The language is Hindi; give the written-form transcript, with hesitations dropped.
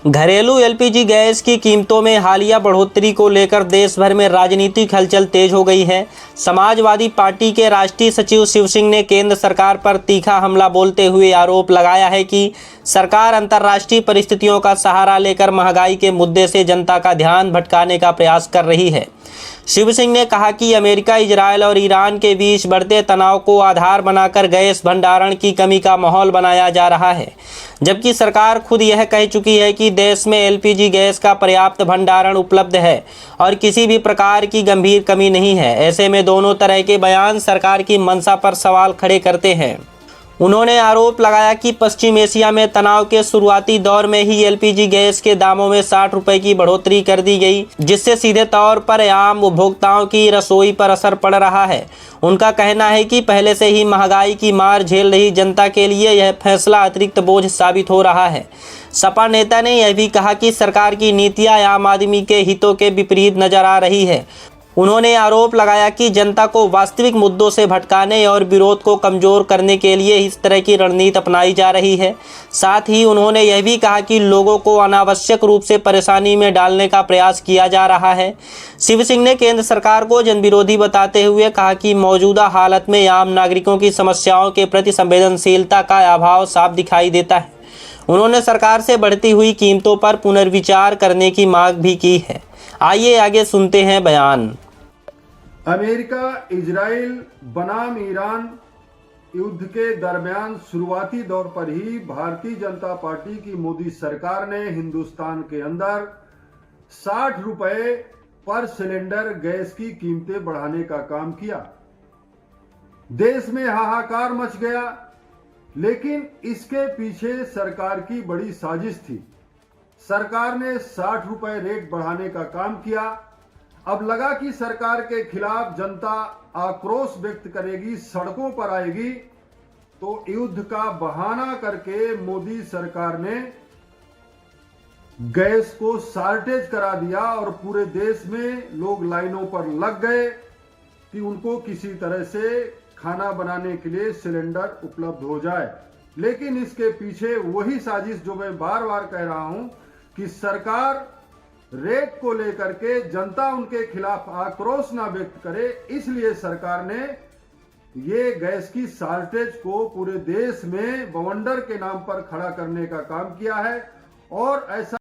घरेलू एलपीजी गैस की कीमतों में हालिया बढ़ोतरी को लेकर देश भर में राजनीतिक हलचल तेज हो गई है। समाजवादी पार्टी के राष्ट्रीय सचिव शिव सिंह ने केंद्र सरकार पर तीखा हमला बोलते हुए आरोप लगाया है कि सरकार अंतर्राष्ट्रीय परिस्थितियों का सहारा लेकर महंगाई के मुद्दे से जनता का ध्यान भटकाने का प्रयास कर रही है। शिव सिंह ने कहा कि अमेरिका, इजरायल और ईरान के बीच बढ़ते तनाव को आधार बनाकर गैस भंडारण की कमी का माहौल बनाया जा रहा है, जबकि सरकार खुद यह कह चुकी है कि देश में एलपीजी गैस का पर्याप्त भंडारण उपलब्ध है और किसी भी प्रकार की गंभीर कमी नहीं है। ऐसे में दोनों तरह के बयान सरकार की मंशा पर सवाल खड़े करते हैं। उन्होंने आरोप लगाया कि पश्चिम एशिया में तनाव के शुरुआती दौर में ही एलपीजी गैस के दामों में 60 रुपए की बढ़ोतरी कर दी गई, जिससे सीधे तौर पर आम उपभोक्ताओं की रसोई पर असर पड़ रहा है। उनका कहना है कि पहले से ही महंगाई की मार झेल रही जनता के लिए यह फैसला अतिरिक्त बोझ साबित हो रहा है। सपा नेता ने यह भी कहा कि सरकार की नीतियां आम आदमी के हितों के विपरीत नजर आ रही है। उन्होंने आरोप लगाया कि जनता को वास्तविक मुद्दों से भटकाने और विरोध को कमजोर करने के लिए इस तरह की रणनीति अपनाई जा रही है। साथ ही उन्होंने यह भी कहा कि लोगों को अनावश्यक रूप से परेशानी में डालने का प्रयास किया जा रहा है। शिव सिंह ने केंद्र सरकार को जनविरोधी बताते हुए कहा कि मौजूदा हालत में आम नागरिकों की समस्याओं के प्रति संवेदनशीलता का अभाव साफ दिखाई देता है। उन्होंने सरकार से बढ़ती हुई कीमतों पर पुनर्विचार करने की मांग भी की है। आइए आगे सुनते हैं बयान। अमेरिका, इजराइल बनाम ईरान युद्ध के दरमियान शुरुआती दौर पर ही भारतीय जनता पार्टी की मोदी सरकार ने हिंदुस्तान के अंदर 60 रुपए पर सिलेंडर गैस की कीमतें बढ़ाने का काम किया। देश में हाहाकार मच गया, लेकिन इसके पीछे सरकार की बड़ी साजिश थी। सरकार ने 60 रुपए रेट बढ़ाने का काम किया। अब लगा कि सरकार के खिलाफ जनता आक्रोश व्यक्त करेगी, सड़कों पर आएगी, तो युद्ध का बहाना करके मोदी सरकार ने गैस को शॉर्टेज करा दिया और पूरे देश में लोग लाइनों पर लग गए कि उनको किसी तरह से खाना बनाने के लिए सिलेंडर उपलब्ध हो जाए। लेकिन इसके पीछे वही साजिश जो मैं बार बार कह रहा हूं कि सरकार रेट को लेकर के जनता उनके खिलाफ आक्रोश ना व्यक्त करे, इसलिए सरकार ने ये गैस की शॉर्टेज को पूरे देश में बवंडर के नाम पर खड़ा करने का काम किया है। और ऐसा